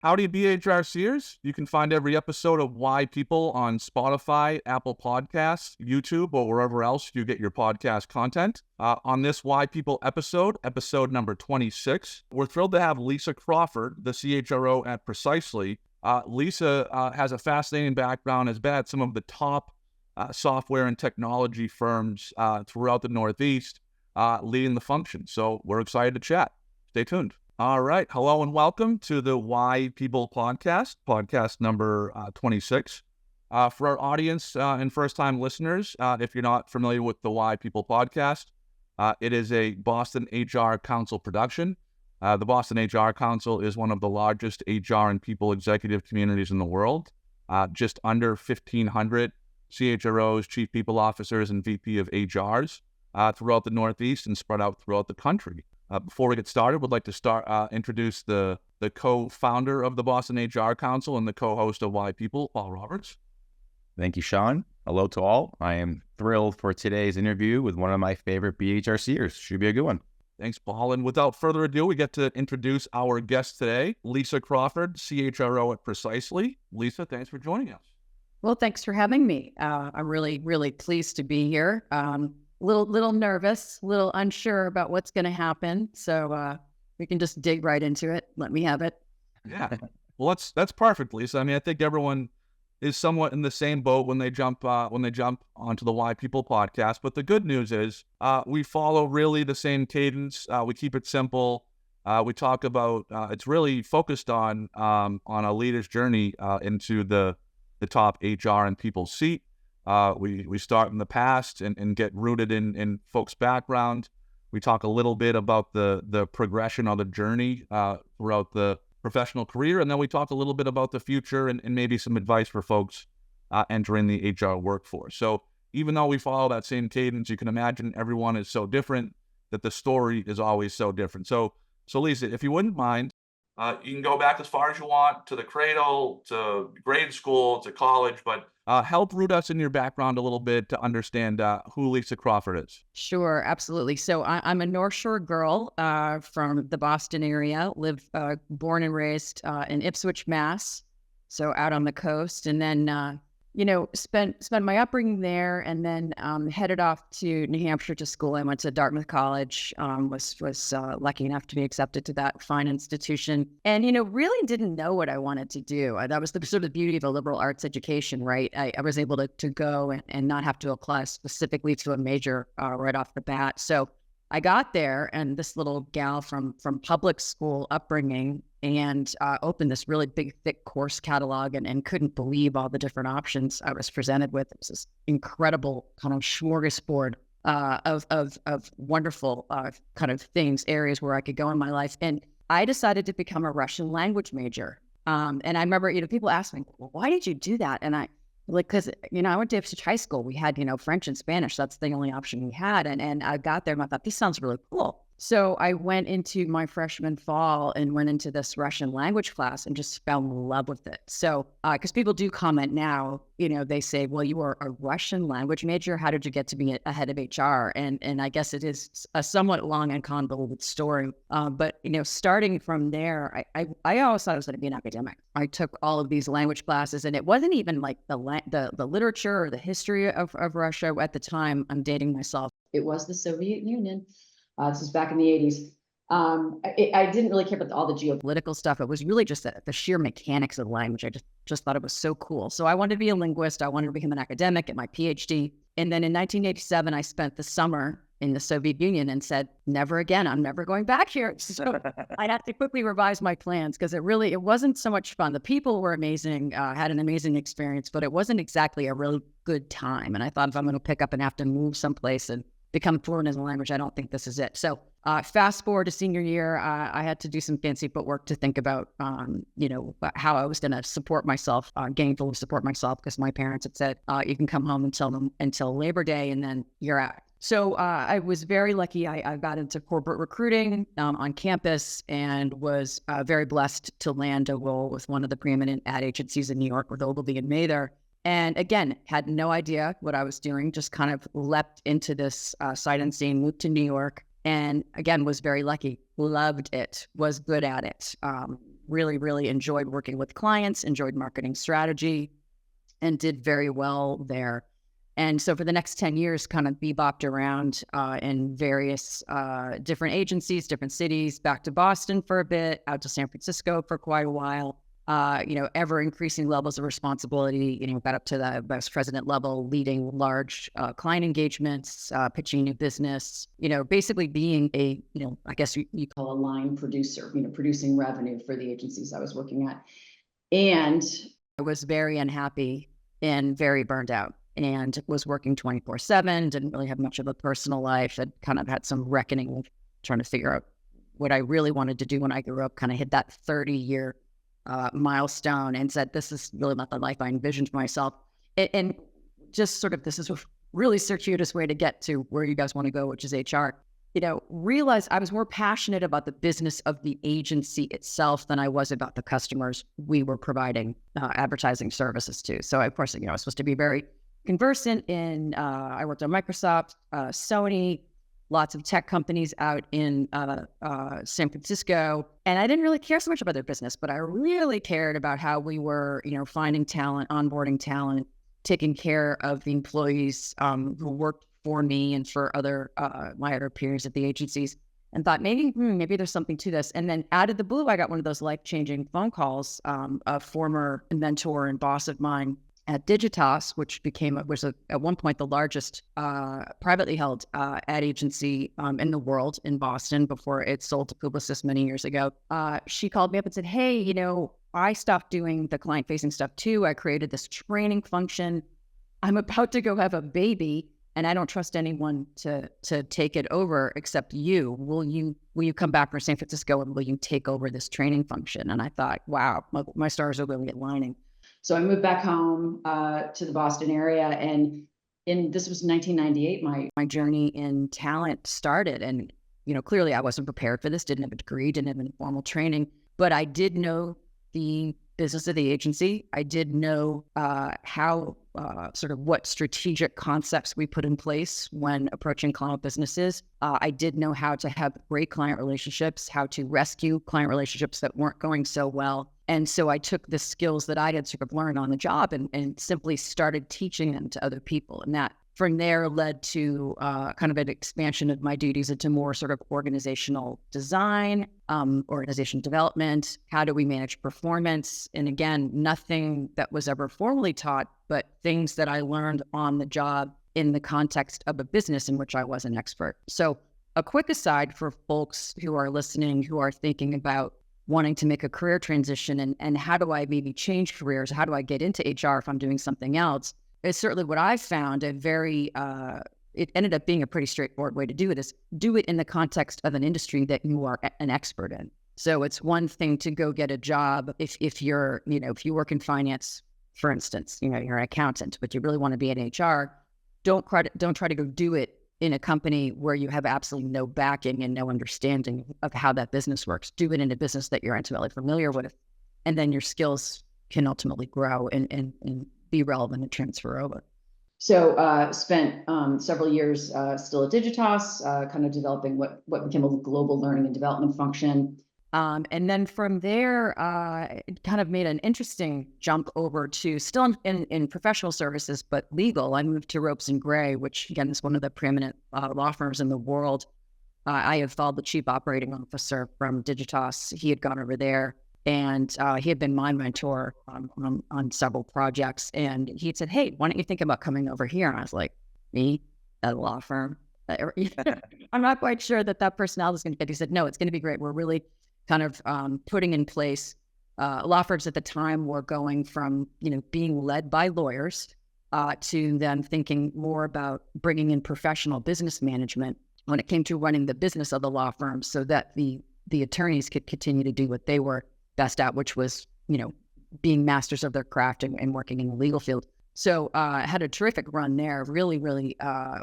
Howdy, BHRCers. You can find every episode of Why People on Spotify, Apple Podcasts, YouTube, or wherever else you get your podcast content. On this Why People episode number 26, we're thrilled to have Lisa Crawford, the CHRO at Precisely. Lisa has a fascinating background, has been at some of the top software and technology firms throughout the Northeast, leading the function. So we're excited to chat. Stay tuned. All right. Hello and welcome to the Why People podcast number 26. For our audience and first-time listeners, if you're not familiar with the Why People podcast, it is a Boston HR Council production. The Boston HR Council is one of the largest HR and people executive communities in the world. Just under 1,500 CHROs, chief people officers, and VP of HRs throughout the Northeast and spread out throughout the country. Before we get started, we'd like to introduce the co-founder of the Boston HR Council and the co-host of Why People, Paul Roberts. Thank you, Sean. Hello to all. I am thrilled for today's interview with one of my favorite BHRCers. Should be a good one. Thanks, Paul. And without further ado, we get to introduce our guest today, Lisa Crawford, CHRO at Precisely. Lisa, thanks for joining us. Well, thanks for having me. I'm really, really pleased to be here. Little nervous, little unsure about what's going to happen. So we can just dig right into it. Let me have it. Yeah. Well, that's perfect, Lisa. I mean, I think everyone is somewhat in the same boat when they jump onto the Why People podcast. But the good news is we follow really the same cadence. We keep it simple. We talk about it's really focused on a leader's journey into the top HR and people seat. We start in the past and get rooted in folks' background. We talk a little bit about the progression or the journey throughout the professional career, and then we talk a little bit about the future and maybe some advice for folks entering the HR workforce. So even though we follow that same cadence, you can imagine everyone is so different that the story is always so different. So Lisa, if you wouldn't mind, you can go back as far as you want to the cradle, to grade school, to college, but help root us in your background a little bit to understand who Lisa Crawford is. Sure, absolutely. So I'm a North Shore girl from the Boston area, born and raised in Ipswich, Mass. So out on the coast, and then spent my upbringing there, and then headed off to New Hampshire to school. I went to Dartmouth College, was lucky enough to be accepted to that fine institution, and really didn't know what I wanted to do. That was the sort of beauty of a liberal arts education, right? I was able to go and not have to apply specifically to a major right off the bat. So I got there, and this little gal from public school upbringing, and opened this really big, thick course catalog, and couldn't believe all the different options I was presented with. It was this incredible kind of smorgasbord of wonderful kind of things, areas where I could go in my life. And I decided to become a Russian language major. And I remember, people ask me, well, why did you do that? And because, I went to Ipswich High School. We had, French and Spanish. That's the only option we had. And I got there and I thought, this sounds really cool. So I went into my freshman fall and went into this Russian language class and just fell in love with it. So, because people do comment now, they say, well, you are a Russian language major. How did you get to be a head of HR? And I guess it is a somewhat long and convoluted story. But, starting from there, I always thought I was going to be an academic. I took all of these language classes, and it wasn't even like the literature or the history of Russia at the time. I'm dating myself. It was the Soviet Union. This was back in the 80s. I didn't really care about all the geopolitical stuff. It was really just the sheer mechanics of the language. I just thought it was so cool. So I wanted to be a linguist. I wanted to become an academic, get my PhD. And then in 1987, I spent the summer in the Soviet Union and said, never again. I'm never going back here. So I had to quickly revise my plans because it wasn't so much fun. The people were amazing, had an amazing experience, but it wasn't exactly a really good time. And I thought, if I'm going to pick up and have to move someplace and become fluent in the language, I don't think this is it. So fast forward to senior year, I had to do some fancy footwork to think about, how I was going to support myself, gainfully support myself, because my parents had said, you can come home until Labor Day and then you're out. So I was very lucky. I got into corporate recruiting on campus and was very blessed to land a role with one of the preeminent ad agencies in New York with Ogilvy and Mather. And again, had no idea what I was doing, just kind of leapt into this sight unseen, moved to New York, and again, was very lucky, loved it, was good at it, really, really enjoyed working with clients, enjoyed marketing strategy, and did very well there. And so for the next 10 years, kind of bebopped around in various different agencies, different cities, back to Boston for a bit, out to San Francisco for quite a while. Ever increasing levels of responsibility, got up to the vice president level, leading large client engagements, pitching new business, basically being a, I guess you call a line producer, producing revenue for the agencies I was working at. And I was very unhappy and very burned out and was working 24/7, didn't really have much of a personal life. I'd kind of had some reckoning of trying to figure out what I really wanted to do when I grew up, kind of hit that 30-year milestone and said, this is really not the life I envisioned for myself. And just sort of, this is a really circuitous way to get to where you guys want to go, which is HR. Realized I was more passionate about the business of the agency itself than I was about the customers we were providing advertising services to. So of course, I was supposed to be very conversant in, I worked on Microsoft, Sony, lots of tech companies out in San Francisco. And I didn't really care so much about their business, but I really cared about how we were, finding talent, onboarding talent, taking care of the employees who worked for me and for my other peers at the agencies, and thought maybe there's something to this. And then out of the blue, I got one of those life-changing phone calls. A former mentor and boss of mine at Digitas, which was at one point the largest privately held ad agency in the world in Boston before it sold to Publicis many years ago. She called me up and said, hey, I stopped doing the client-facing stuff too. I created this training function. I'm about to go have a baby, and I don't trust anyone to take it over except you. Will you come back from San Francisco and will you take over this training function? And I thought, wow, my stars are really aligning. So I moved back home to the Boston area, and this was 1998. My journey in talent started, and clearly I wasn't prepared for this. Didn't have a degree, didn't have any formal training, but I did know the business of the agency. I did know how sort of what strategic concepts we put in place when approaching client businesses. I did know how to have great client relationships, how to rescue client relationships that weren't going so well. And so I took the skills that I had sort of learned on the job and simply started teaching them to other people. And that from there led to kind of an expansion of my duties into more sort of organizational design, organization development. How do we manage performance? And again, nothing that was ever formally taught, but things that I learned on the job in the context of a business in which I was an expert. So a quick aside for folks who are listening, who are thinking about wanting to make a career transition and how do I maybe change careers? How do I get into HR if I'm doing something else? It's certainly what I found it ended up being a pretty straightforward way to do it is do it in the context of an industry that you are an expert in. So it's one thing to go get a job if you're, if you work in finance, for instance, you're an accountant, but you really want to be in HR, don't try to go do it in a company where you have absolutely no backing and no understanding of how that business works. Do it in a business that you're intimately familiar with, and then your skills can ultimately grow and be relevant and transfer over. So spent several years still at Digitas, kind of developing what became a global learning and development function. And then from there, it kind of made an interesting jump over to still in professional services, but legal. I moved to Ropes and Gray, which again is one of the preeminent law firms in the world. I had followed the chief operating officer from Digitas. He had gone over there, and he had been my mentor on several projects. And he had said, "Hey, why don't you think about coming over here?" And I was like, "Me, at a law firm?" I'm not quite sure that personality is going to fit. He said, "No, it's going to be great. We're really kind of putting in place law firms at the time were going from, being led by lawyers to them thinking more about bringing in professional business management when it came to running the business of the law firm so that the attorneys could continue to do what they were best at, which was, being masters of their craft and working in the legal field." So I had a terrific run there, really, really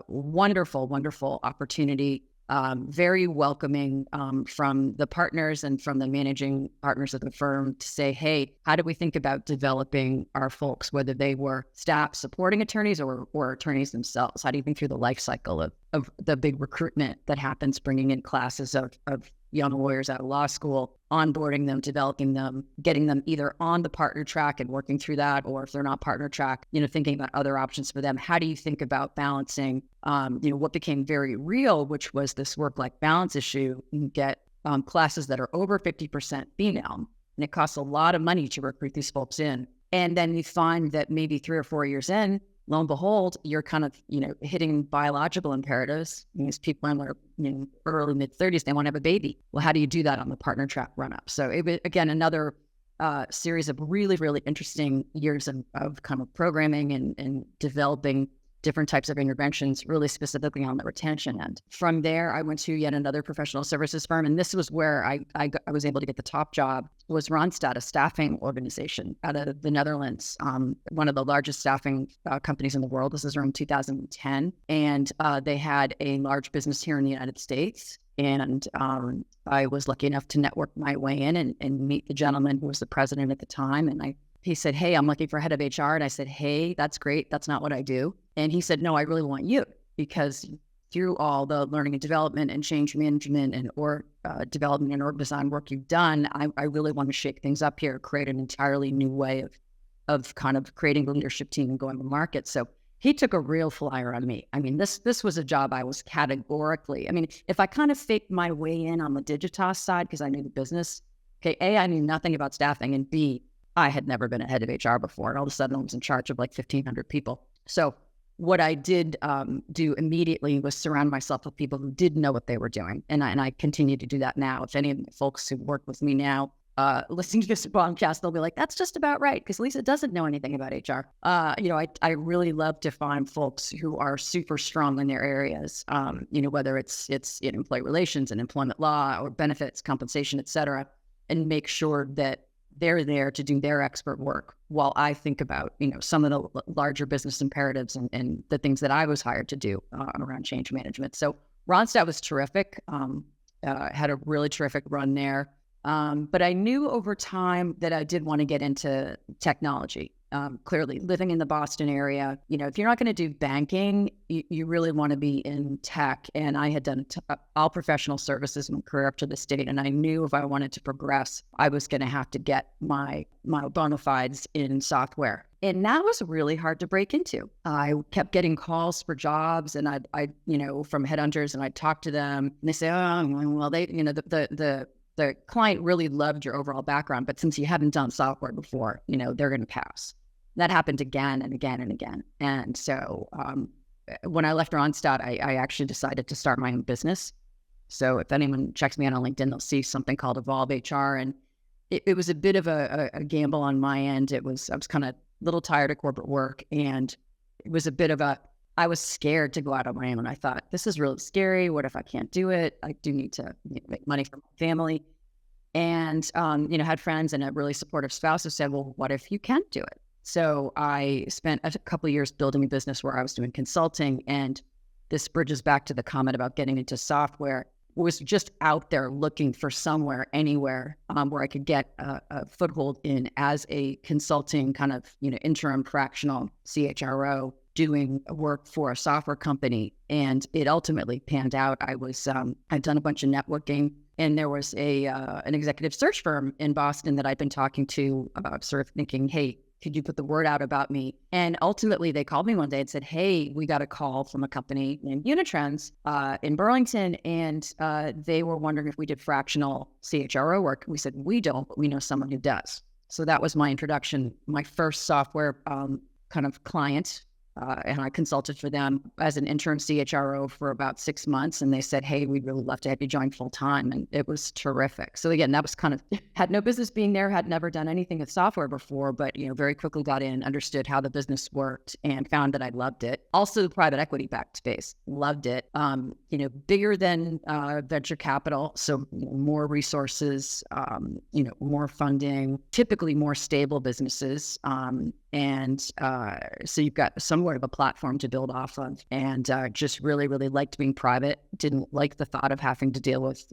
wonderful, wonderful opportunity. Very welcoming from the partners and from the managing partners of the firm to say, hey, how do we think about developing our folks, whether they were staff supporting attorneys or attorneys themselves? How do you think through the life cycle of the big recruitment that happens, bringing in classes of young lawyers out of law school, onboarding them, developing them, getting them either on the partner track and working through that, or if they're not partner track, thinking about other options for them. How do you think about balancing, what became very real, which was this work-life balance issue? You get classes that are over 50% female, and it costs a lot of money to recruit these folks in. And then you find that maybe 3 or 4 years in, lo and behold, you're kind of, hitting biological imperatives. These people in their early mid-30s, they want to have a baby. Well, how do you do that on the partner track run-up? So it was, again, another series of really, really interesting years of kind of programming and developing different types of interventions, really specifically on the retention end. From there, I went to yet another professional services firm, and this was where I was able to get the top job, was Randstad, a staffing organization out of the Netherlands, one of the largest staffing companies in the world. This is around 2010, and they had a large business here in the United States. And I was lucky enough to network my way in and meet the gentleman who was the president at the time. And he said, "Hey, I'm looking for head of HR." And I said, "Hey, that's great. That's not what I do." And he said, "No, I really want you, because through all the learning and development and change management and development and org design work you've done, I really want to shake things up here, create an entirely new way of kind of creating a leadership team and going to market." So he took a real flyer on me. I mean, this was a job I was categorically, if I kind of faked my way in on the Digitas side because I knew the business, okay, A, I knew nothing about staffing, and B, I had never been a head of HR before. And all of a sudden I was in charge of like 1,500 people. So what I did do immediately was surround myself with people who did know what they were doing. And I continue to do that now. If any of the folks who work with me now listening to this podcast, they'll be like, "That's just about right," because Lisa doesn't know anything about HR. I really love to find folks who are super strong in their areas, whether it's in employee relations and employment law or benefits, compensation, et cetera, and make sure that they're there to do their expert work while I think about, some of the larger business imperatives and the things that I was hired to do around change management. So Randstad was terrific, had a really terrific run there. But I knew over time that I did want to get into technology. Clearly, living in the Boston area, if you're not going to do banking, you really want to be in tech. And I had done all professional services in my career up to this date. And I knew if I wanted to progress, I was going to have to get my bona fides in software. And that was really hard to break into. I kept getting calls for jobs, and I from headhunters, and I'd talk to them, and they say, "Oh, well, they, the client really loved your overall background, but since you haven't done software before, they're going to pass." That happened again and again and again. And so when I left Randstad, I actually decided to start my own business. So if anyone checks me out on LinkedIn, they'll see something called Evolve HR. And it was a bit of a gamble on my end. I was kind of a little tired of corporate work, and it was a bit of I was scared to go out on my own. I thought, this is really scary. What if I can't do it? I do need to make money for my family. And, had friends and a really supportive spouse who said, "Well, what if you can't do it?" So I spent a couple of years building a business where I was doing consulting. And this bridges back to the comment about getting into software. Was just out there looking for somewhere, anywhere, where I could get a foothold in as a consulting kind of, interim fractional CHRO, doing work for a software company. And it ultimately panned out. I'd done a bunch of networking, and there was an executive search firm in Boston that I'd been talking to, sort of thinking, "Hey, could you put the word out about me?" And ultimately they called me one day and said, "Hey, we got a call from a company named Unitrends in Burlington, and they were wondering if we did fractional CHRO work." We said, "We don't, but we know someone who does." So that was my introduction, my first software kind of client. And I consulted for them as an interim CHRO for about 6 months. And they said, "Hey, we'd really love to have you join full time." And it was terrific. So again, that was kind of, had no business being there, had never done anything with software before, but, very quickly got in, understood how the business worked, and found that I loved it. Also the private equity backed space, loved it. Bigger than venture capital. So more resources, more funding, typically more stable businesses. So you've got somewhat of a platform to build off of, and just really, really liked being private. Didn't like the thought of having to deal with,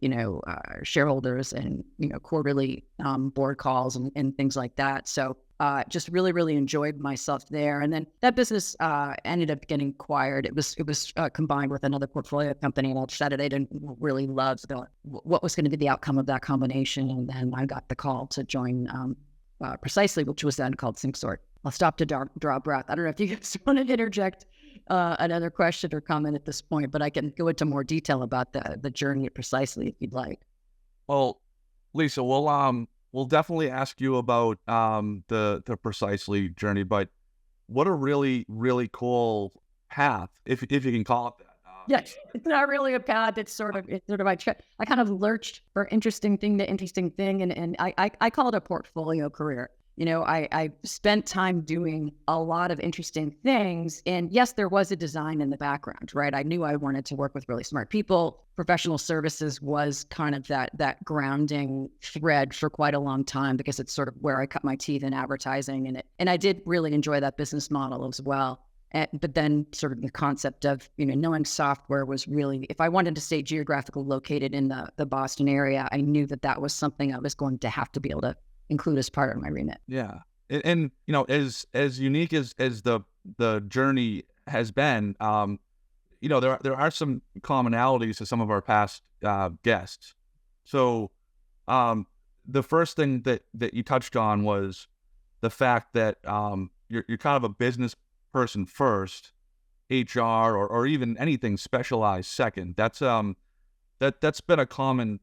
shareholders and, quarterly board calls and things like that. So Just really, really enjoyed myself there. And then that business ended up getting acquired. It was combined with another portfolio company, and I decided I didn't really love what was going to be the outcome of that combination. And then I got the call to join Precisely, which was then called SyncSort. I'll stop to draw breath. I don't know if you guys want to interject another question or comment at this point, but I can go into more detail about the journey at Precisely if you'd like. Well, Lisa, we'll definitely ask you about the Precisely journey, but what a really, really cool path, if you can call it that. Yes, it's not really a path. It's sort of I kind of lurched for interesting thing to interesting thing, and I call it a portfolio career. You know, I spent time doing a lot of interesting things. And yes, there was a design in the background, right? I knew I wanted to work with really smart people. Professional services was kind of that grounding thread for quite a long time because it's sort of where I cut my teeth in advertising. And I did really enjoy that business model as well. But then sort of the concept of, knowing software was really, if I wanted to stay geographically located in the Boston area, I knew that was something I was going to have to be able to include as part of my remit. Yeah. And as unique as the journey has been, there are some commonalities to some of our past guests. So the first thing that you touched on was the fact that you're kind of a business person first, HR or even anything specialized second. That's been a common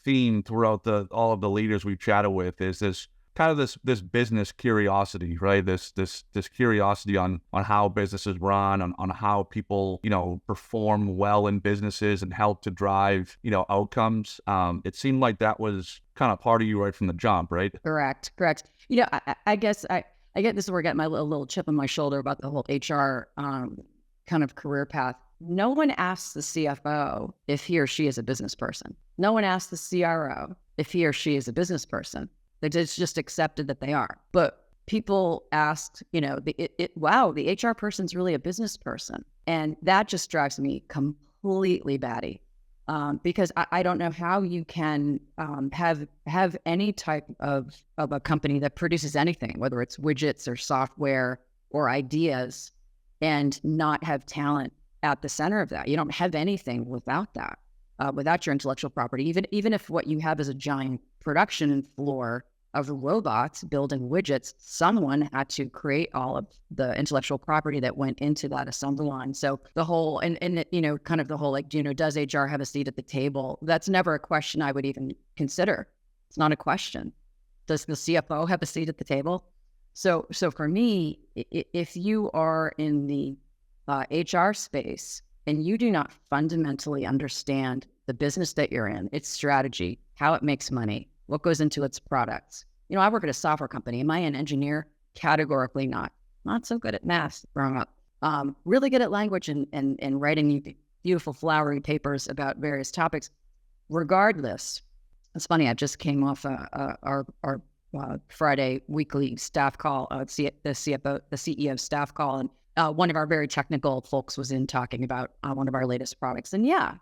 theme throughout all of the leaders we've chatted with, is this kind of this business curiosity, right? This curiosity on how businesses run, on how people, perform well in businesses and help to drive, outcomes. It seemed like that was kind of part of you right from the jump, right? Correct. I guess I get this is where I got my little chip on my shoulder about the whole HR kind of career path. No one asks the CFO if he or she is a business person. No one asks the CRO if he or she is a business person. It's just accepted that they are. But people asked, wow, the HR person's really a business person. And that just drives me completely batty. Because I don't know how you can have any type of a company that produces anything, whether it's widgets or software or ideas, and not have talent at the center of that. You don't have anything without that, without your intellectual property. Even if what you have is a giant production floor of robots building widgets, someone had to create all of the intellectual property that went into that assembly line. So the whole, and kind of the whole, does HR have a seat at the table? That's never a question I would even consider. It's not a question. Does the CFO have a seat at the table? So for me, if you are in the HR space and you do not fundamentally understand the business that you're in, its strategy, how it makes money, what goes into its products. I work at a software company. Am I an engineer? Categorically not. Not so good at math growing up. Really good at language and writing beautiful flowery papers about various topics. Regardless, it's funny, I just came off our Friday weekly staff call, the CEO staff call, and one of our very technical folks was in talking about one of our latest products. And yeah,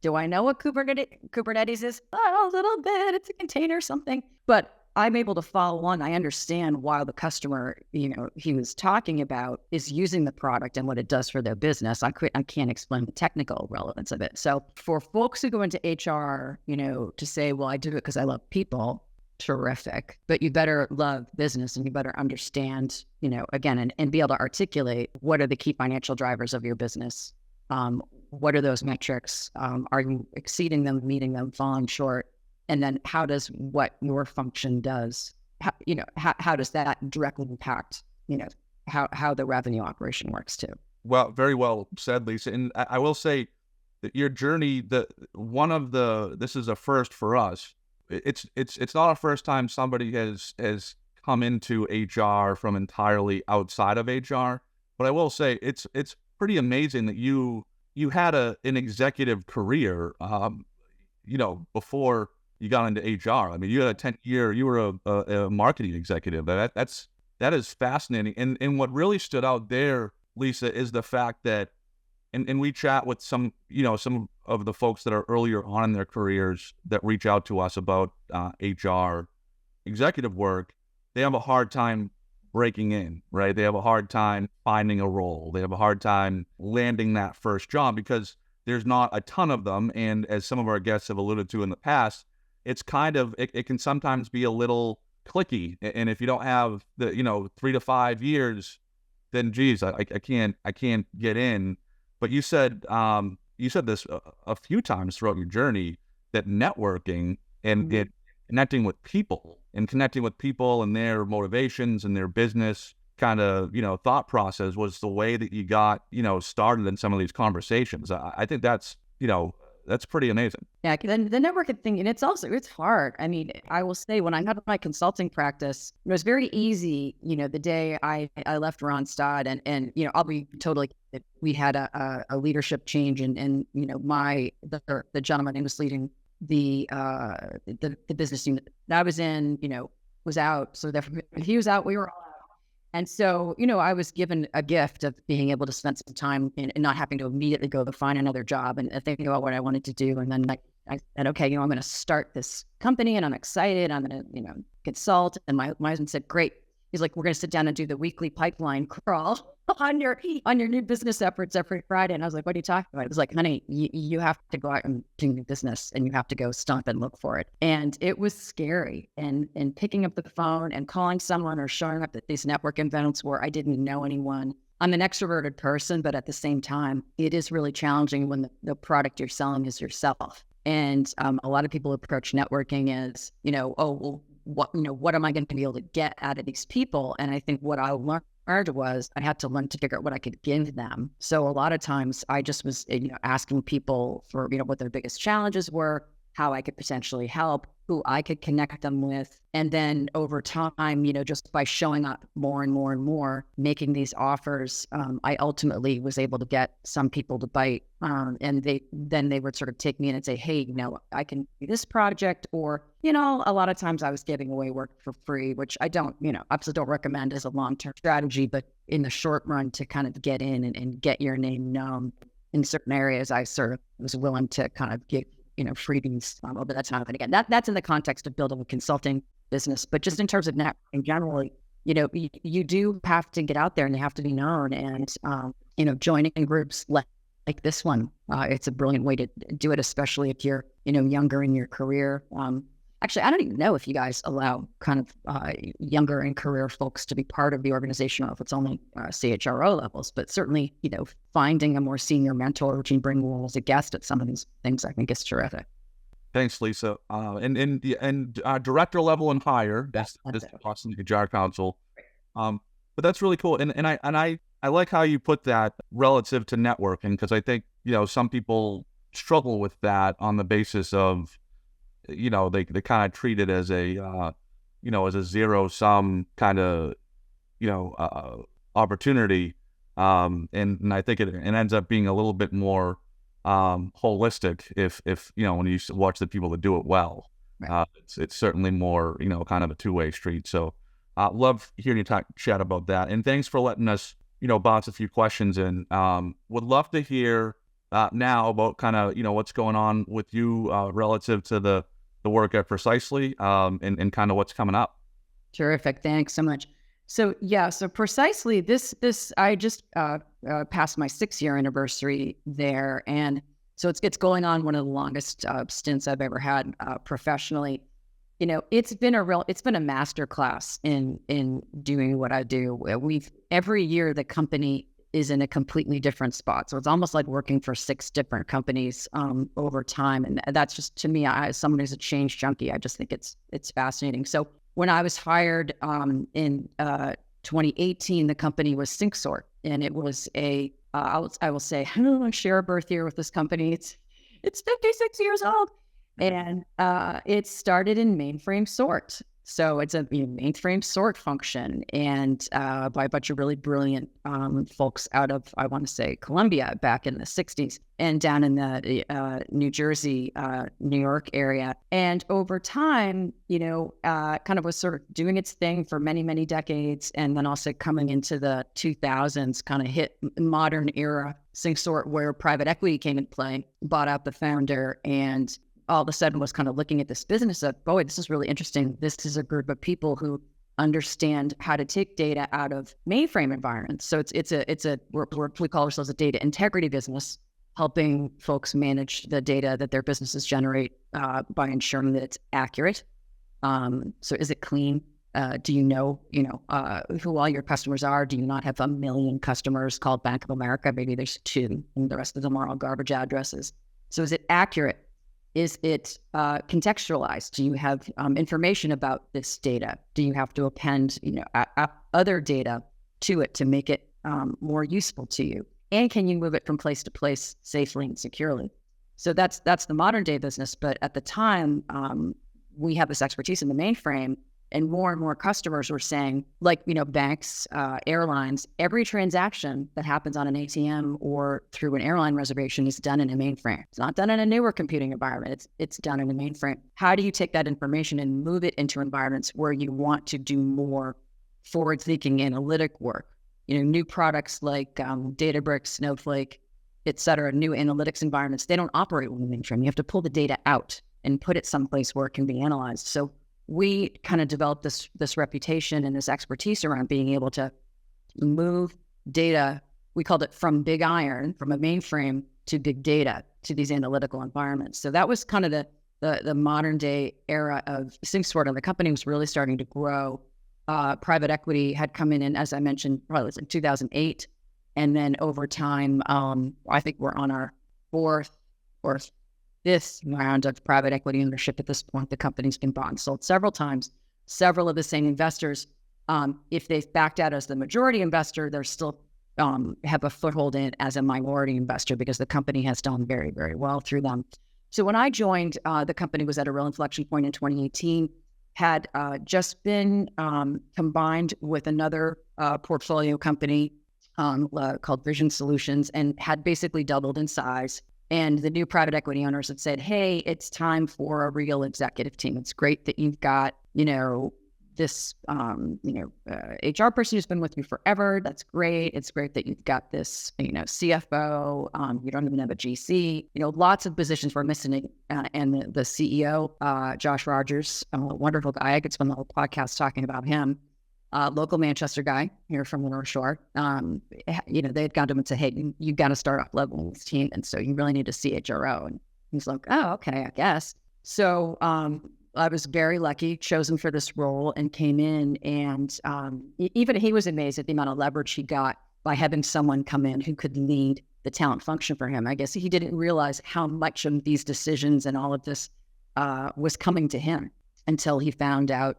do I know what Kubernetes is? A little bit. It's a container something. But I'm able to follow on. I understand why the customer, he was talking about is using the product and what it does for their business. I can't explain the technical relevance of it. So for folks who go into HR, to say, well, I do it because I love people, terrific, but you better love business and you better understand, again, and be able to articulate what are the key financial drivers of your business. What are those metrics? Are you exceeding them, meeting them, falling short? And then how does what your function does, how does that directly impact, how the revenue operation works too? Well, very well said, Lisa. And I will say that your journey, this is a first for us. It's not a first time somebody has come into HR from entirely outside of HR. But I will say it's pretty amazing that you had an executive career, before you got into HR. I mean, you had you were a marketing executive. That is fascinating. And what really stood out there, Lisa, is the fact that, and we chat with some of the folks that are earlier on in their careers that reach out to us about HR executive work. they have a hard time breaking in, right? They have a hard time finding a role. They have a hard time landing that first job because there's not a ton of them. And as some of our guests have alluded to in the past, it's kind of, it can sometimes be a little clicky. And if you don't have the, 3 to 5 years, then geez, I can't get in. But you said this a few times throughout your journey, that networking and connecting with people and their motivations and their business kind of, thought process was the way that you got, started in some of these conversations. I think that's pretty amazing. Yeah, the networking thing, and it's hard. I mean, I will say when I had my consulting practice, it was very easy, the day I left Randstad and I'll be totally, we had a leadership change and the gentleman who was leading the business unit that I was in, was out. So therefore, if he was out, we were all out. And so, I was given a gift of being able to spend some time and not having to immediately go to find another job and think about what I wanted to do. And then I said, okay, I'm going to start this company and I'm excited. I'm going to, consult. And my husband said, great. He's like, we're going to sit down and do the weekly pipeline crawl on your new business efforts every Friday. And I was like, what are you talking about? It was like, honey, you have to go out and do new business and you have to go stomp and look for it. And it was scary. And picking up the phone and calling someone or showing up at these network events where I didn't know anyone. I'm an extroverted person, but at the same time, it is really challenging when the product you're selling is yourself. And a lot of people approach networking as, what am I going to be able to get out of these people? And I think what I learned was I had to learn to figure out what I could give them. So a lot of times I just was, asking people for, what their biggest challenges were, how I could potentially help, who I could connect them with. And then over time, just by showing up more and more and more, making these offers, I ultimately was able to get some people to bite. And they would sort of take me in and say, hey, I can do this project. Or, a lot of times I was giving away work for free, which I don't, absolutely don't recommend as a long-term strategy. But in the short run, to kind of get in and get your name known in certain areas, I sort of was willing to kind of give freebies over that time. And again, that's in the context of building a consulting business, but just in terms of networking generally, you do have to get out there and you have to be known and, joining groups like this one. It's a brilliant way to do it, especially if you're, younger in your career. Actually, I don't even know if you guys allow kind of younger in career folks to be part of the organization, or if it's only CHRO levels, but certainly, finding a more senior mentor who can bring you as a guest at some of these things, I think is terrific. Thanks, Lisa. And director level and higher, that's Boston HR Council. But that's really cool. And I like how you put that relative to networking, because I think, some people struggle with that on the basis of, they kind of treat it as a, as a zero sum kind of, opportunity. And I think it ends up being a little bit more holistic if when you watch the people that do it well. Right. It's certainly more, kind of a two-way street. So love hearing you chat about that. And thanks for letting us, bounce a few questions in. Would love to hear now about kind of, what's going on with you relative to the work at Precisely and kind of what's coming up. Terrific. Thanks so much. So Precisely, this I just passed my 6-year anniversary there, and so it's going on one of the longest stints I've ever had professionally. It's been a master class in doing what I do. Every year the company is in a completely different spot, so it's almost like working for 6 different companies over time, and that's just, to me, as someone who's a change junkie, I just think it's fascinating. So when I was hired in 2018, the company was SyncSort, and it was I will say, I don't want to share a birth year with this company. It's 56 years old, and it started in mainframe sort. So it's a mainframe sort function, and by a bunch of really brilliant folks out of, I want to say, Columbia back in the 60s, and down in the New Jersey, New York area. And over time, kind of was sort of doing its thing for many, many decades, and then also coming into the 2000s, kind of hit modern era SyncSort, where private equity came in play, bought out the founder, and all of a sudden was kind of looking at this business of, boy, this is really interesting. This is a group of people who understand how to take data out of mainframe environments. So we call ourselves a data integrity business, helping folks manage the data that their businesses generate by ensuring that it's accurate. So is it clean? Do you know who all your customers are? Do you not have 1 million customers called Bank of America? Maybe there's 2, and the rest of them are all garbage addresses. So is it accurate? Is it contextualized? Do you have information about this data? Do you have to append, other data to it to make it more useful to you? And can you move it from place to place safely and securely? So that's the modern day business. But at the time, we have this expertise in the mainframe, and more customers were saying, banks, airlines, every transaction that happens on an ATM or through an airline reservation is done in a mainframe. It's not done in a newer computing environment. It's done in a mainframe. How do you take that information and move it into environments where you want to do more forward-thinking analytic work? New products like Databricks, Snowflake, et cetera, new analytics environments, they don't operate with a mainframe. You have to pull the data out and put it someplace where it can be analyzed. So we kind of developed this reputation and this expertise around being able to move data. We called it from big iron, from a mainframe to big data, to these analytical environments. So that was kind of the modern day era of SyncSort, and the company was really starting to grow. Private equity had come in, and as I mentioned, probably was in 2008. And then over time, I think we're on our 4th or 5th round of private equity ownership at this point. The company's been bought and sold several times. Several of the same investors, if they've backed out as the majority investor, they're still have a foothold in it as a minority investor because the company has done very, very well through them. So when I joined, the company was at a real inflection point in 2018, had just been combined with another portfolio company called Vision Solutions, and had basically doubled in size. And the new private equity owners had said, hey, it's time for a real executive team. It's great that you've got, this, HR person who's been with you forever. That's great. It's great that you've got this, CFO. You don't even have a GC. Lots of positions were missing. And the CEO, Josh Rogers, a wonderful guy. I could spend the whole podcast talking about him. Local Manchester guy here from the North Shore. They had gone to him and said, hey, you got to start up leveling this team. And so you really need a CHRO. And he's like, oh, okay, I guess. So I was very lucky, chosen for this role, and came in. And even he was amazed at the amount of leverage he got by having someone come in who could lead the talent function for him. I guess he didn't realize how much of these decisions and all of this was coming to him until he found out,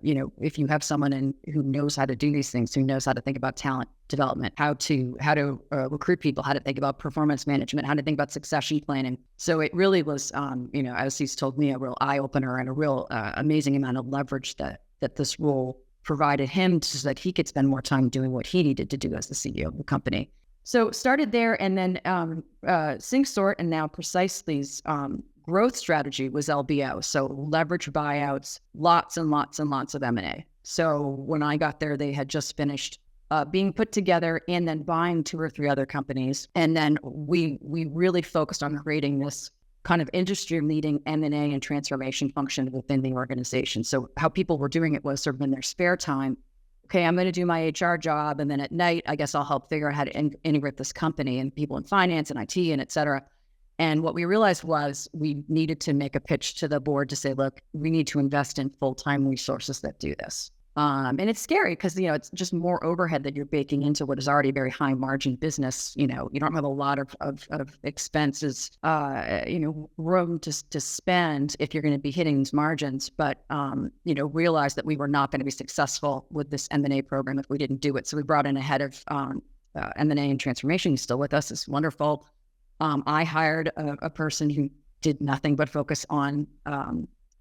if you have someone who knows how to do these things, who knows how to think about talent development, how to recruit people, how to think about performance management, how to think about succession planning. So it really was, as he's told me, a real eye opener and a real amazing amount of leverage that this role provided him so that he could spend more time doing what he needed to do as the CEO of the company. So started there, and then SyncSort, and now Precisely's growth strategy was LBO. So leverage buyouts, lots and lots and lots of M&A. So when I got there, they had just finished being put together and then buying 2 or 3 other companies. And then we really focused on creating this kind of industry-leading M&A and transformation function within the organization. So how people were doing it was sort of in their spare time. Okay, I'm going to do my HR job, and then at night, I guess I'll help figure out how to integrate this company and people in finance and IT and et cetera. And what we realized was we needed to make a pitch to the board to say, look, we need to invest in full-time resources that do this. And it's scary because, it's just more overhead that you're baking into what is already a very high margin business. You don't have a lot of expenses, room to spend if you're going to be hitting these margins. But, realized that we were not going to be successful with this M&A program if we didn't do it. So we brought in a head of M&A and transformation. He's still with us. It's wonderful. I hired a person who did nothing but focus on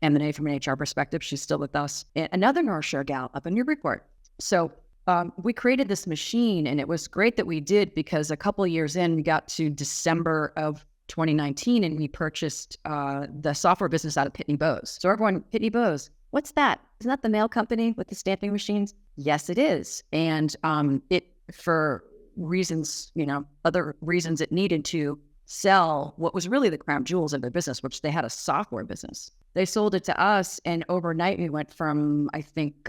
M&A from an HR perspective. She's still with us. And another North Shore gal up in Newburyport. So we created this machine, and it was great that we did, because a couple of years in, we got to December of 2019, and we purchased the software business out of Pitney Bowes. So everyone, Pitney Bowes, what's that? Isn't that the mail company with the stamping machines? Yes, it is. And it, for reasons, other reasons, it needed to sell what was really the crown jewels of their business, which they had a software business. They sold it to us, and overnight we went from, I think,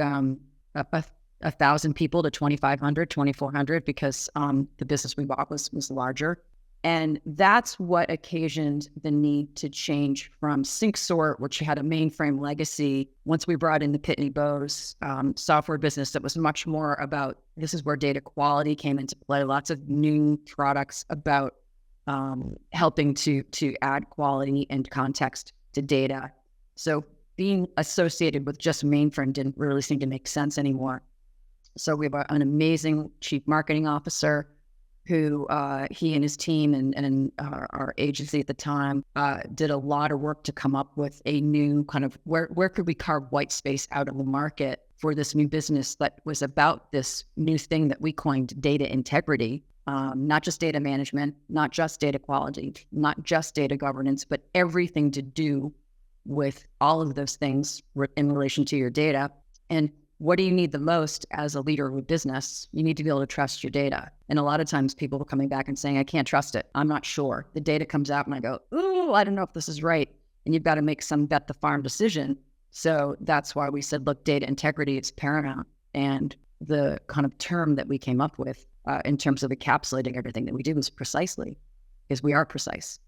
1,000 people to 2,500, 2,400 because the business we bought was larger. And that's what occasioned the need to change from SyncSort, which had a mainframe legacy. Once we brought in the Pitney Bowes software business, that was much more about, this is where data quality came into play. Lots of new products about helping to add quality and context to data. So being associated with just mainframe didn't really seem to make sense anymore. So we have an amazing chief marketing officer who he and his team and our agency at the time did a lot of work to come up with a new kind of where could we carve white space out of the market for this new business that was about this new thing that we coined data integrity, not just data management, not just data quality, not just data governance, but everything to do with all of those things in relation to your data. And what do you need the most as a leader of a business? You need to be able to trust your data. And a lot of times people are coming back and saying, I can't trust it. I'm not sure. The data comes out and I go, ooh, I don't know if this is right. And you've got to make some bet the farm decision. So that's why we said, look, data integrity is paramount. And the kind of term that we came up with in terms of encapsulating everything that we do is precisely, because we are precise.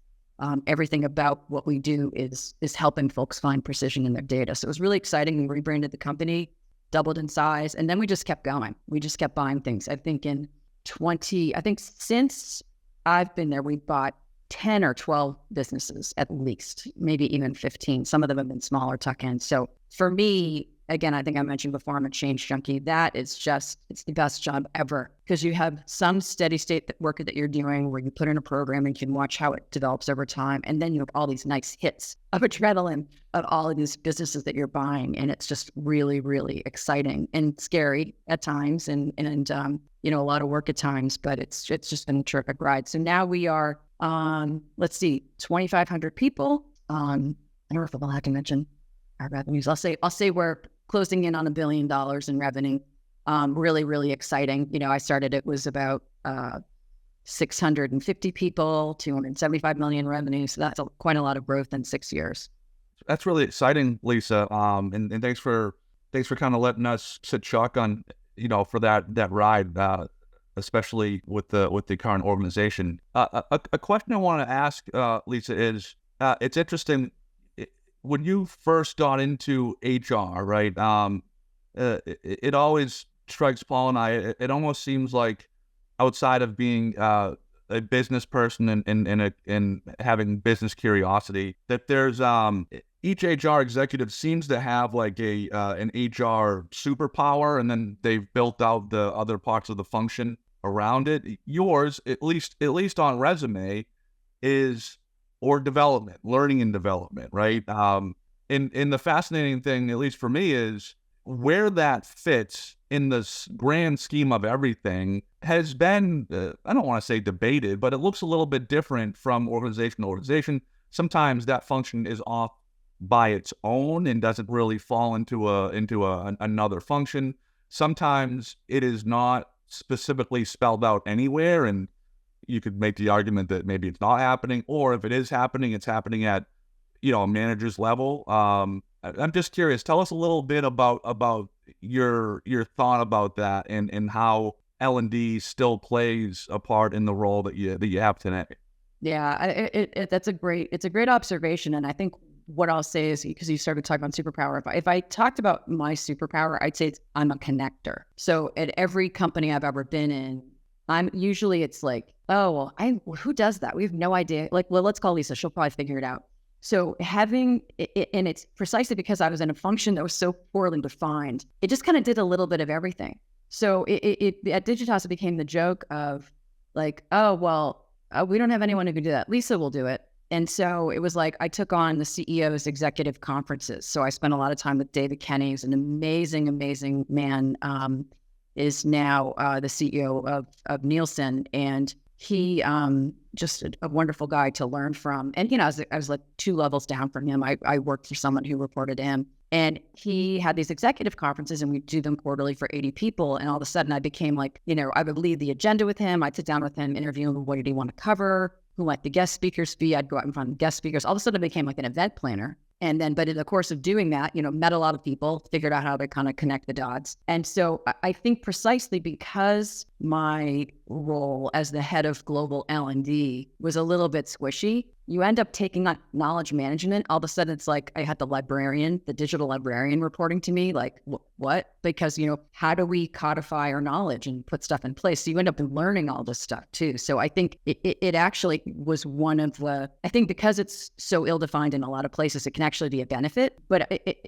Everything about what we do is helping folks find precision in their data. So it was really exciting. We rebranded the company, doubled in size, and then we just kept going. We just kept buying things. I think since I've been there, we bought 10 or 12 businesses at least, maybe even 15. Some of them have been smaller tuck-ins. So for me, again, I think I mentioned before, I'm a change junkie. That is just, it's the best job ever because you have some steady state work that you're doing where you put in a program and you can watch how it develops over time. And then you have all these nice hits of adrenaline of all of these businesses that you're buying. And it's just really, really exciting and scary at times and a lot of work at times, but it's just been a terrific ride. So now we are, 2,500 people. I don't know if I'll have to mention our revenues. I'll say we're closing in on $1 billion in revenue. Really, really exciting. I started, it was about 650 people, 275 million revenue. So that's quite a lot of growth in 6 years. That's really exciting, Lisa. And thanks for kind of letting us sit shotgun, for that ride, especially with the current organization. A question I want to ask, Lisa, is it's interesting. When you first got into HR, right? It always strikes Paul and I. It almost seems like outside of being a business person and having business curiosity, that there's each HR executive seems to have like an HR superpower, and then they've built out the other parts of the function around it. Yours, at least on resume, is development, learning and development, right? And the fascinating thing, at least for me, is where that fits in the grand scheme of everything has been, I don't want to say debated, but it looks a little bit different from organization to organization. Sometimes that function is off by its own and doesn't really fall into another function. Sometimes it is not specifically spelled out anywhere, and you could make the argument that maybe it's not happening, or if it is happening, it's happening at, a manager's level. I'm just curious. Tell us a little bit about your thought about that and how L&D still plays a part in the role that you have today. Yeah, it's a great observation, and I think what I'll say is, because you started talking about superpower, if I talked about my superpower, I'd say I'm a connector. So at every company I've ever been in, it's like, oh, well, who does that? We have no idea. Like, well, let's call Lisa. She'll probably figure it out. So having it, and it's precisely because I was in a function that was so poorly defined, it just kind of did a little bit of everything. So it at Digitas, it became the joke of like, oh, well, we don't have anyone who can do that. Lisa will do it. And so it was like I took on the CEO's executive conferences. So I spent a lot of time with David Kenny, who's an amazing, amazing man, is now the CEO of Nielsen. And he just a wonderful guy to learn from. And, I was like 2 levels down from him. I worked for someone who reported to him. And he had these executive conferences, and we'd do them quarterly for 80 people. And all of a sudden I became like, I would lead the agenda with him. I'd sit down with him, interview him. What did he want to cover? Who might the guest speakers be? I'd go out and find guest speakers. All of a sudden I became like an event planner. And then, but in the course of doing that, met a lot of people, figured out how to kind of connect the dots. And so I think precisely because my role as the head of global L&D was a little bit squishy, you end up taking on knowledge management. All of a sudden, it's like I had the digital librarian reporting to me, like, what? Because, how do we codify our knowledge and put stuff in place? So you end up learning all this stuff too. So I think it actually was one of I think because it's so ill-defined in a lot of places, it can actually be a benefit. But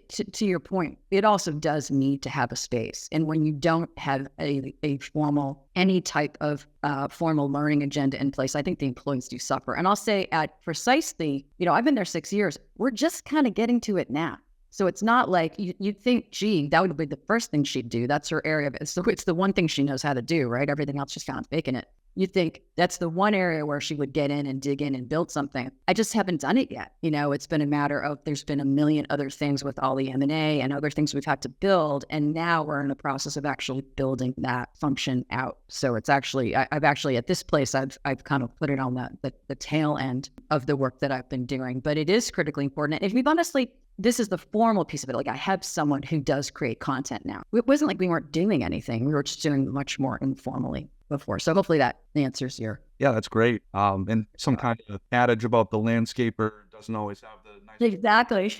to your point, it also does need to have a space. And when you don't have any type of formal learning agenda in place, I think the employees do suffer. And I'll say at Precisely, I've been there 6 years. We're just kind of getting to it now. So it's not like you'd think, gee, that would be the first thing she'd do. That's her area of it. So it's the one thing she knows how to do, right? Everything else, she's kind of faking it. You think that's the one area where she would get in and dig in and build something. I just haven't done it yet. It's been a matter of there's been a million other things with all the M&A and other things we've had to build. And now we're in the process of actually building that function out. So it's actually, I've actually at this place, I've kind of put it on the tail end of the work that I've been doing. But it is critically important. And if we've honestly, this is the formal piece of it. Like I have someone who does create content now. It wasn't like we weren't doing anything. We were just doing much more informally before. So hopefully that answers your... Yeah, that's great. And some kind of adage about the landscaper doesn't always have the nice... Exactly.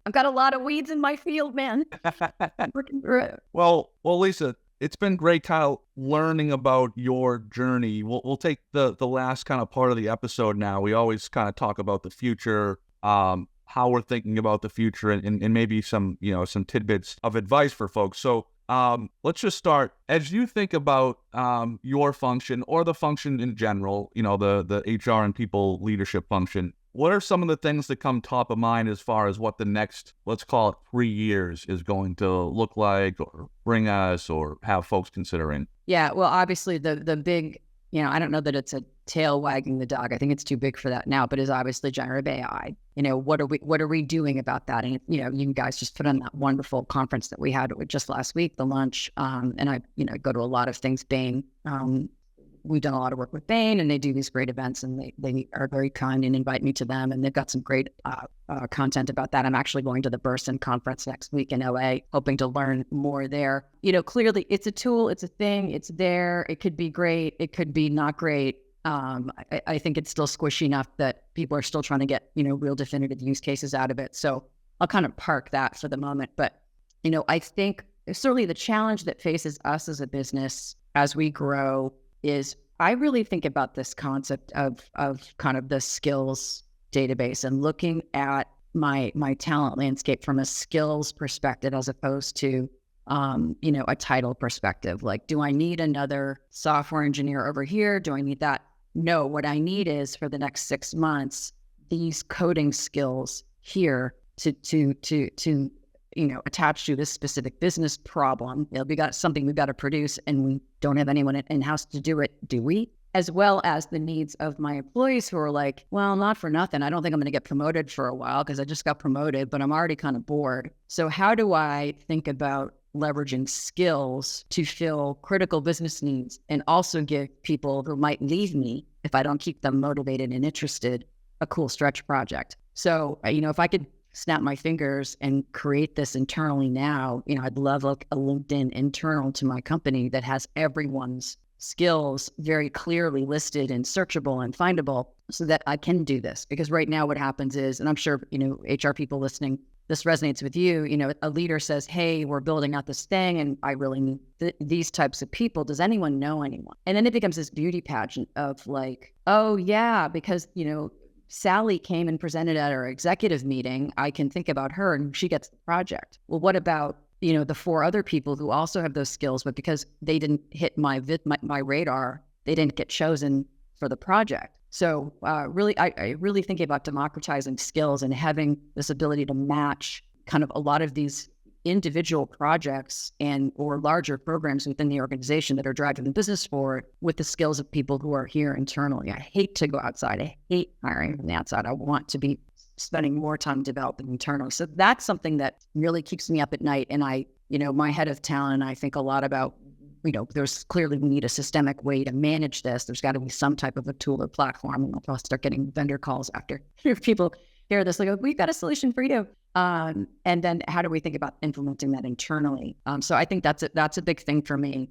I've got a lot of weeds in my field, man. Working through it. Well, Lisa, it's been great kind of learning about your journey. We'll take the last kind of part of the episode now. We always kind of talk about the future, how we're thinking about the future, and maybe some tidbits of advice for folks. So let's just start. As you think about your function or the function in general, the HR and people leadership function, what are some of the things that come top of mind as far as what the next, let's call it 3 years, is going to look like or bring us or have folks considering? Yeah, well, obviously the big, I don't know that it's a tail wagging the dog. I think it's too big for that now, but is obviously generative AI. What are we doing about that? And, you guys just put on that wonderful conference that we had just last week, the lunch. And I, go to a lot of things, Bain. We've done a lot of work with Bain, and they do these great events, and they are very kind and invite me to them. And they've got some great content about that. I'm actually going to the Burson conference next week in LA, hoping to learn more there. Clearly it's a tool, it's a thing, it's there. It could be great. It could be not great. I think it's still squishy enough that people are still trying to get, real definitive use cases out of it. So I'll kind of park that for the moment. But, I think certainly the challenge that faces us as a business as we grow is I really think about this concept of kind of the skills database and looking at my talent landscape from a skills perspective as opposed to a title perspective. Like, do I need another software engineer over here? Do I need that? No, what I need is for the next 6 months, these coding skills here to attach to this specific business problem. We got something we've got to produce and we don't have anyone in-house to do it, do we? As well as the needs of my employees who are like, well, not for nothing. I don't think I'm going to get promoted for a while because I just got promoted, but I'm already kind of bored. So how do I think about leveraging skills to fill critical business needs and also give people who might leave me if I don't keep them motivated and interested a cool stretch project? So, if I could snap my fingers and create this internally now, I'd love a LinkedIn internal to my company that has everyone's skills very clearly listed and searchable and findable so that I can do this. Because right now what happens is, and I'm sure, HR people listening, this resonates with you, a leader says, hey, we're building out this thing and I really need these types of people. Does anyone know anyone? And then it becomes this beauty pageant of like, oh yeah, because, Sally came and presented at our executive meeting. I can think about her and she gets the project. Well, what about, the 4 other people who also have those skills, but because they didn't hit my radar, they didn't get chosen for the project. So really, I really think about democratizing skills and having this ability to match kind of a lot of these individual projects or larger programs within the organization that are driving the business forward with the skills of people who are here internally. I hate to go outside. I hate hiring from the outside. I want to be spending more time developing internally. So that's something that really keeps me up at night. And my head of talent and I think a lot about, there's clearly we need a systemic way to manage this. There's got to be some type of a tool or platform. And I'll probably start getting vendor calls after people hear this, like, oh, we've got a solution for you. And then how do we think about implementing that internally? So I think that's a big thing for me.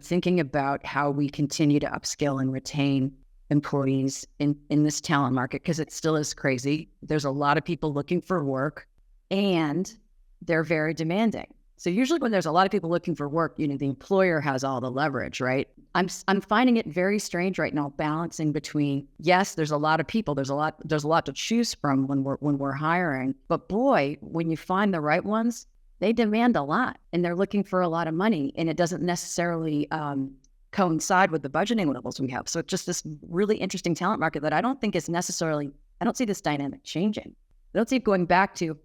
Thinking about how we continue to upskill and retain employees in this talent market, because it still is crazy. There's a lot of people looking for work and they're very demanding. So usually when there's a lot of people looking for work, the employer has all the leverage, right? I'm finding it very strange right now, balancing between, yes, there's a lot of people, there's a lot to choose from when we're hiring, but boy, when you find the right ones, they demand a lot and they're looking for a lot of money, and it doesn't necessarily coincide with the budgeting levels we have. So it's just this really interesting talent market that I don't see this dynamic changing. I don't see it going back to,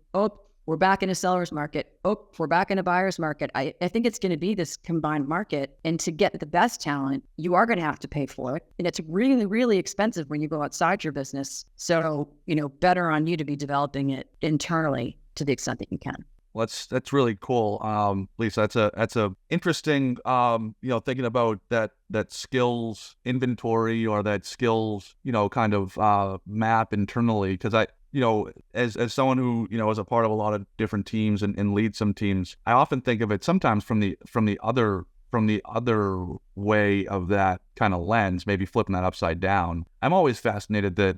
we're back in a seller's market. We're back in a buyer's market. I think it's going to be this combined market. And to get the best talent, you are going to have to pay for it. And it's really, really expensive when you go outside your business. So, better on you to be developing it internally to the extent that you can. That's really cool, Lisa. That's a interesting, thinking about that skills inventory or that skills, kind of map internally. Because as someone who, is a part of a lot of different teams and leads some teams, I often think of it sometimes from the other way of that kind of lens, maybe flipping that upside down. I'm always fascinated that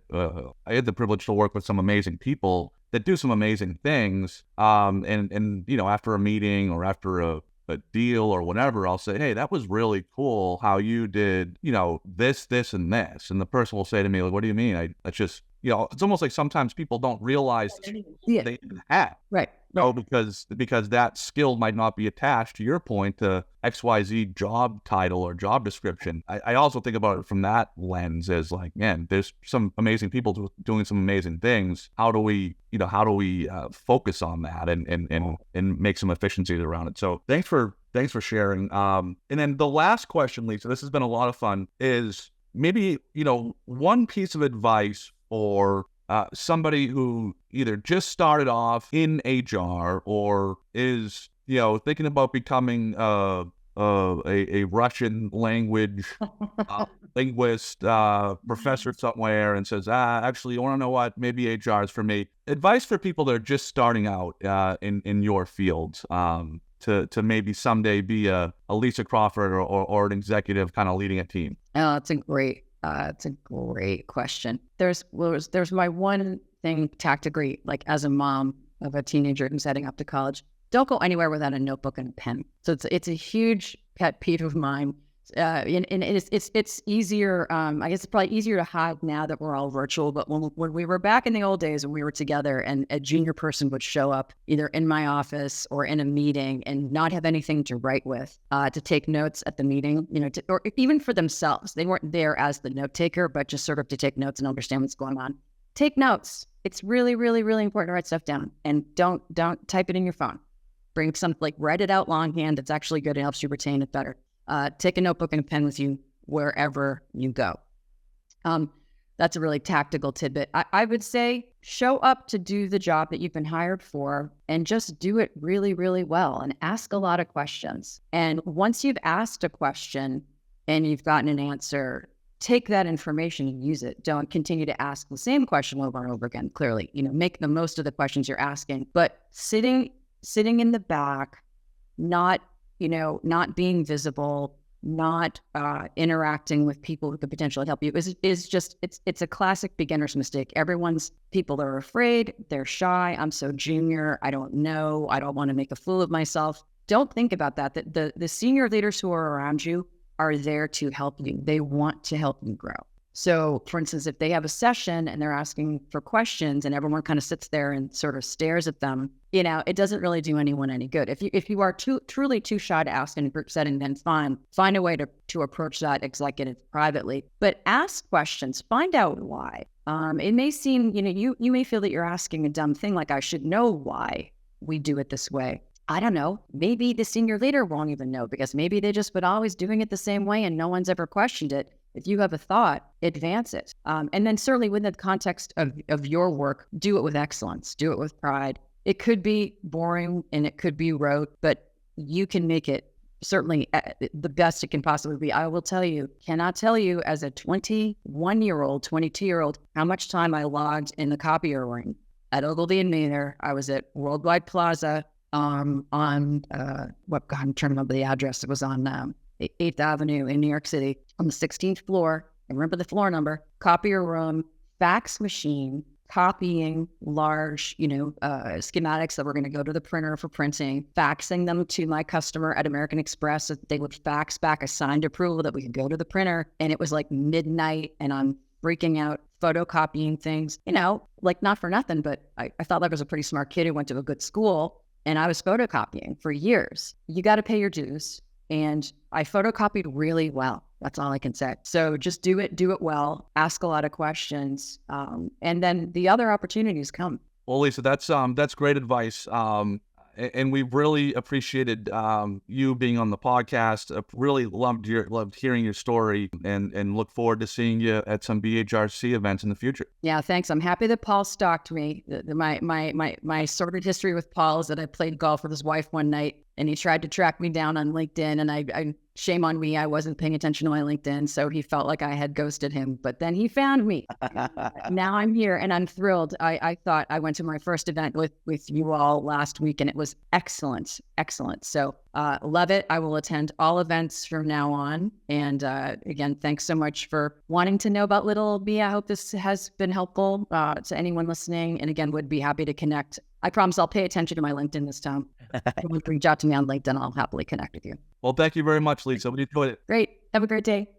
I had the privilege to work with some amazing people that do some amazing things. And after a meeting or after a deal or whatever, I'll say, hey, that was really cool how you did, this, and this. And the person will say to me, like, what do you mean? That's just, it's almost like sometimes people don't realize they have. Right. Because that skill might not be attached, to your point, to XYZ job title or job description. I also think about it from that lens as like, man, there's some amazing people doing some amazing things. How do we focus on that and make some efficiencies around it? So thanks for sharing. And then the last question, Lisa, this has been a lot of fun, is maybe, one piece of advice for somebody who either just started off in HR or is, thinking about becoming a Russian language linguist professor somewhere, and says, actually, you want to know what? Maybe HR is for me. Advice for people that are just starting out in your field, to maybe someday be a Lisa Crawford or an executive kind of leading a team. Oh, it's a great question. There's my one thing tactically, like as a mom of a teenager who's heading up to college, don't go anywhere without a notebook and a pen. So it's a huge pet peeve of mine. And it's easier. I guess it's probably easier to hide now that we're all virtual. But when we were back in the old days, when we were together, and a junior person would show up either in my office or in a meeting and not have anything to write with, to take notes at the meeting, or even for themselves, they weren't there as the note taker, but just sort of to take notes and understand what's going on. Take notes. It's really, really, really important to write stuff down, and don't type it in your phone. Bring something, like, write it out longhand. It's actually good. It helps you retain it better. Take a notebook and a pen with you wherever you go. That's a really tactical tidbit. I would say show up to do the job that you've been hired for, and just do it really, really well, and ask a lot of questions. And once you've asked a question and you've gotten an answer, take that information and use it. Don't continue to ask the same question over and over again. Clearly, make the most of the questions you're asking, but sitting in the back, not being visible, not interacting with people who could potentially help you it's a classic beginner's mistake. People are afraid, they're shy. I'm so junior, I don't know, I don't want to make a fool of myself. Don't think about that. The senior leaders who are around you are there to help you. They want to help you grow. So, for instance, if they have a session and they're asking for questions and everyone kind of sits there and sort of stares at them, it doesn't really do anyone any good. If you are truly too shy to ask in a group setting, then find a way to approach that executive privately. But ask questions. Find out why. It may seem, you may feel that you're asking a dumb thing, like, I should know why we do it this way. I don't know. Maybe the senior leader won't even know, because maybe they just been always doing it the same way and no one's ever questioned it. If you have a thought, advance it. And then certainly within the context of your work, do it with excellence, do it with pride. It could be boring and it could be rote, but you can make it certainly the best it can possibly be. I will tell you, cannot tell you as a 21-year-old, 22-year-old, how much time I logged in the copier room at Ogilvy and Mather. I was at Worldwide Plaza on I'm trying to remember the address. It was on 8th Avenue in New York City on the 16th floor. I remember the floor number. Copier room, fax machine, copying large, schematics that were going to go to the printer for printing, faxing them to my customer at American Express so that they would fax back a signed approval that we could go to the printer. And it was like midnight and I'm freaking out, photocopying things, like not for nothing, but I thought I was a pretty smart kid who went to a good school and I was photocopying for years. You got to pay your dues. And I photocopied really well. That's all I can say. So just do it well, ask a lot of questions, and then the other opportunities come. Well, Lisa, that's great advice. And we've really appreciated you being on the podcast. Really loved hearing your story, and look forward to seeing you at some BHRC events in the future. Yeah, thanks. I'm happy that Paul stalked me. My sordid history with Paul is that I played golf with his wife one night, and he tried to track me down on LinkedIn, and I shame on me, I wasn't paying attention to my LinkedIn, so he felt like I had ghosted him. But then he found me. Now I'm here, and I'm thrilled. I thought I went to my first event with you all last week, and it was excellent. So love it. I will attend all events from now on. And again, thanks so much for wanting to know about Little B. I hope this has been helpful to anyone listening. And again, would be happy to connect. I promise I'll pay attention to my LinkedIn this time. If you want to reach out to me on LinkedIn, I'll happily connect with you. Well, thank you very much, Lisa. We enjoyed it. Great. Have a great day.